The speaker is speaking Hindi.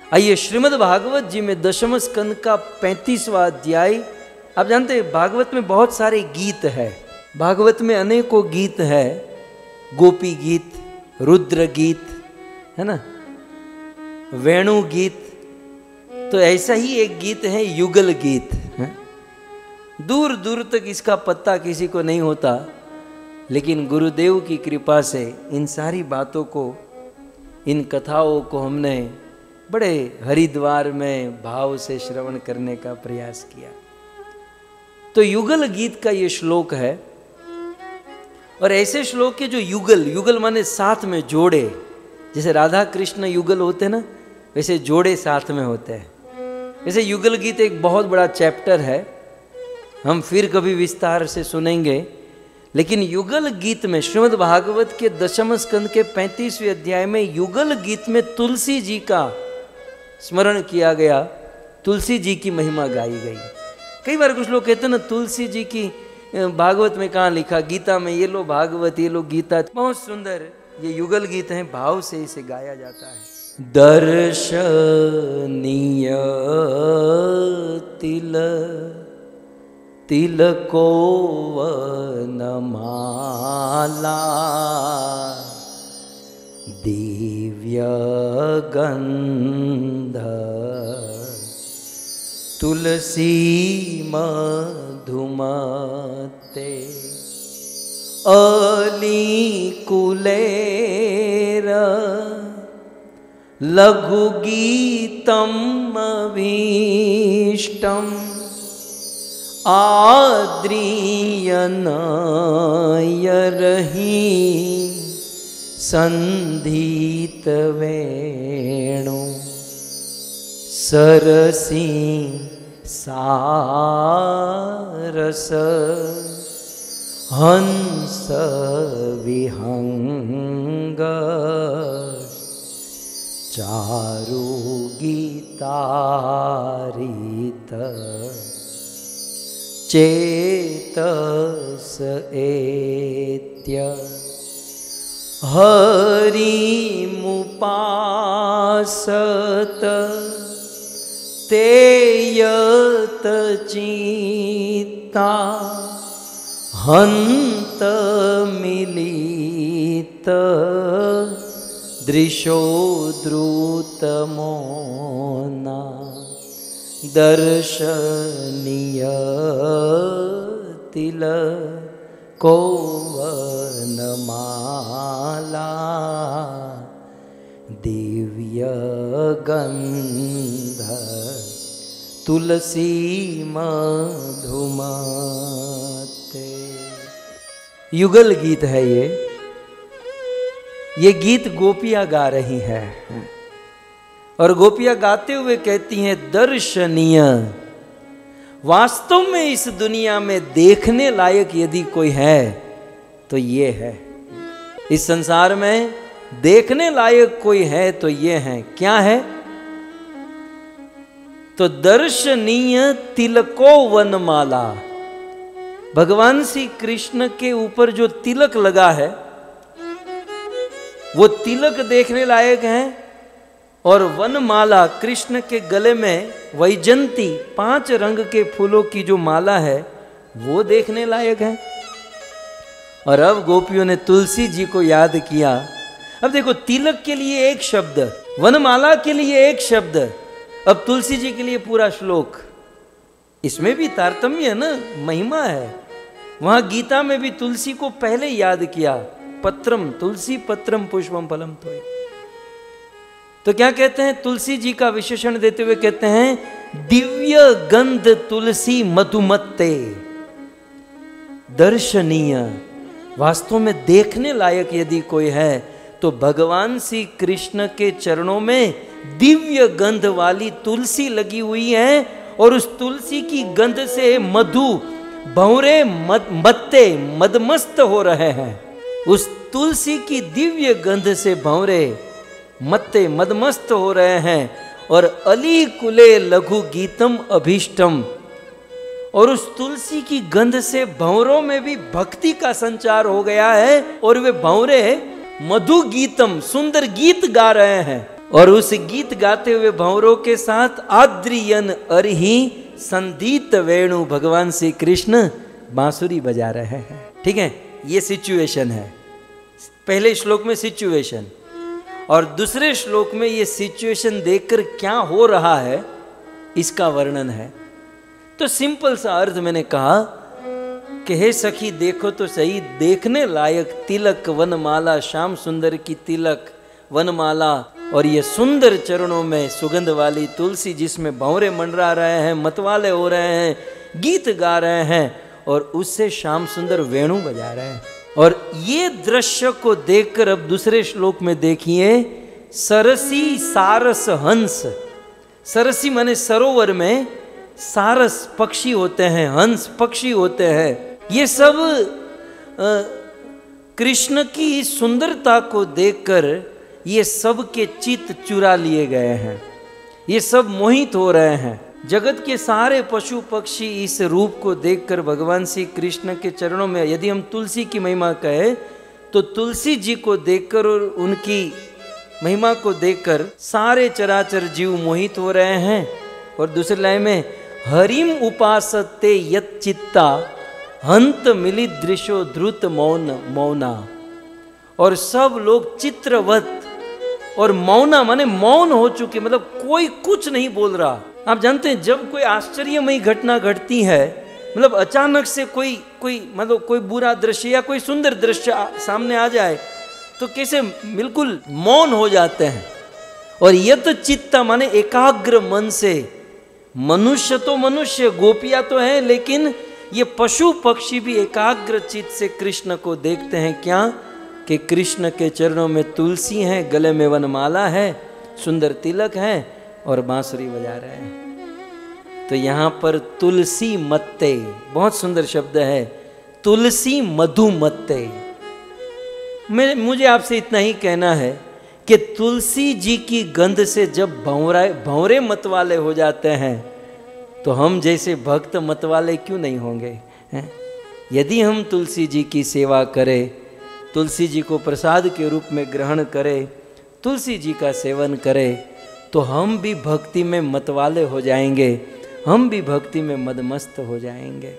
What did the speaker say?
आइए श्रीमद् भागवत जी में दशम स्कंद का 35वां अध्याय। आप जानते हैं भागवत में बहुत सारे गीत है, भागवत में अनेकों गीत है, गोपी गीत, रुद्र गीत है ना, वेणु गीत। तो ऐसा ही एक गीत है युगल गीत है? दूर दूर तक इसका पता किसी को नहीं होता, लेकिन गुरुदेव की कृपा से इन सारी बातों को, इन कथाओं को हमने बड़े हरिद्वार में भाव से श्रवण करने का प्रयास किया। तो युगल गीत का ये श्लोक है, और ऐसे श्लोक के जो युगल, युगल माने साथ में जोड़े, जैसे राधा कृष्ण युगल होते ना, वैसे जोड़े साथ में होते हैं। वैसे युगल गीत एक बहुत बड़ा चैप्टर है, हम फिर कभी विस्तार से सुनेंगे। लेकिन युगल गीत में श्रीमद् भागवत के दशम स्कंद के 35वें अध्याय में युगल गीत में तुलसी जी का स्मरण किया गया, तुलसी जी की महिमा गाई गई। कई बार कुछ लोग कहते हैं ना, तुलसी जी की भागवत में कहाँ लिखा, गीता में, ये लो भागवत, ये लो गीता। बहुत सुंदर ये युगल गीत है, भाव से इसे गाया जाता है। दर्शनीय तिलको वनमाला दिव्य गंध तुलसी मधुमते अलीकुलेर लघु गीतम अभीष्टम आद्रियनयरहि संधीत वेणु सरसी सारस हंस विहंग चारु गीतारित चेतस एत्य हरिमुपासत तेयत चित्ता हंत मिलित दृशो द्रुतमोना दर्शनीय तिलको वनमाला दिव्य गंध तुलसी मधुमते। युगल गीत है ये गीत गोपियां गा रही हैं, और गोपियां गाते हुए कहती हैं दर्शनीय। वास्तव में इस दुनिया में देखने लायक यदि कोई है तो ये है, इस संसार में देखने लायक कोई है तो ये है। क्या है? तो दर्शनीय तिलको वनमाला, भगवान श्री कृष्ण के ऊपर जो तिलक लगा है वो तिलक देखने लायक है, और वनमाला, कृष्ण के गले में वैजंती 5 रंग के फूलों की जो माला है वो देखने लायक है। और अब गोपियों ने तुलसी जी को याद किया। अब देखो, तिलक के लिए एक शब्द, वनमाला के लिए एक शब्द, अब तुलसी जी के लिए पूरा श्लोक। इसमें भी तारतम्य है ना, महिमा है। वहां गीता में भी तुलसी को पहले याद किया, पत्रम तुलसी पत्रम पुष्पम फलम तोय। तो क्या कहते हैं, तुलसी जी का विशेषण देते हुए कहते हैं दिव्य गंध तुलसी मधुमत्ते। दर्शनीय, वास्तव में देखने लायक यदि कोई है तो भगवान श्री कृष्ण के चरणों में दिव्य गंध वाली तुलसी लगी हुई है, और उस तुलसी की गंध से मधु भंवरे मत्ते मदमस्त हो रहे हैं। उस तुलसी की दिव्य गंध से भंवरे मत्ते मदमस्त हो रहे हैं। और अली कुले लघु गीतम अभीष्टम, और उस तुलसी की गंध से भंवरों में भी भक्ति का संचार हो गया है, और वे भंवरे मधु गीतम, सुंदर गीत गा रहे हैं। और उस गीत गाते हुए भंवरों के साथ आद्रियन अरही संदीत वेणु भगवान श्री कृष्ण बांसुरी बजा रहे हैं। ठीक है, ये सिचुएशन है। पहले श्लोक में सिचुएशन और दूसरे श्लोक में ये सिचुएशन देखकर क्या हो रहा है इसका वर्णन है। तो सिंपल सा अर्थ मैंने कहा कि हे सखी देखो तो सही, देखने लायक तिलक वनमाला, श्याम सुंदर की तिलक वनमाला और ये सुंदर चरणों में सुगंध वाली तुलसी जिसमें भंवरे मंडरा रहे हैं, मतवाले हो रहे हैं, गीत गा रहे हैं और उससे श्याम सुंदर वेणु बजा रहे हैं। और ये दृश्य को देखकर अब दूसरे श्लोक में देखिए, सरसी सारस हंस। सरसी माने सरोवर में सारस पक्षी होते हैं, हंस पक्षी होते हैं। ये सब कृष्ण की सुंदरता को देखकर ये सब के चित्त चुरा लिए गए हैं, ये सब मोहित हो रहे हैं। जगत के सारे पशु पक्षी इस रूप को देखकर भगवान श्री कृष्ण के चरणों में, यदि हम तुलसी की महिमा कहें तो तुलसी जी को देखकर और उनकी महिमा को देखकर सारे चराचर जीव मोहित हो रहे हैं। और दूसरी लाइन में हरिम उपासते यत चित्ता हंत मिली दृश्यो द्रुत मौन मौना। और सब लोग चित्रवत और मौना माने मौन हो चुके, मतलब कोई कुछ नहीं बोल रहा। आप जानते हैं जब कोई आश्चर्यमयी घटना घटती है, मतलब अचानक से कोई मतलब कोई बुरा दृश्य या कोई सुंदर दृश्य सामने आ जाए तो कैसे बिल्कुल मौन हो जाते हैं। और यत चित्ता माने एकाग्र मन से, मनुष्य तो मनुष्य, गोपियां तो हैं, लेकिन ये पशु पक्षी भी एकाग्र चित्त से कृष्ण को देखते हैं। क्या कि कृष्ण के चरणों में तुलसी है, गले में वनमाला है, सुंदर तिलक है और बांसुरी बजा रहे हैं। तो यहाँ पर तुलसी मत्ते, बहुत सुंदर शब्द है, तुलसी मधुमत्ते। मुझे आपसे इतना ही कहना है कि तुलसी जी की गंध से जब भंवरे मतवाले हो जाते हैं तो हम जैसे भक्त मतवाले क्यों नहीं होंगे हैं? यदि हम तुलसी जी की सेवा करें, तुलसी जी को प्रसाद के रूप में ग्रहण करें, तुलसी जी का सेवन करें, तो हम भी भक्ति में मतवाले हो जाएंगे, हम भी भक्ति में मदमस्त हो जाएंगे।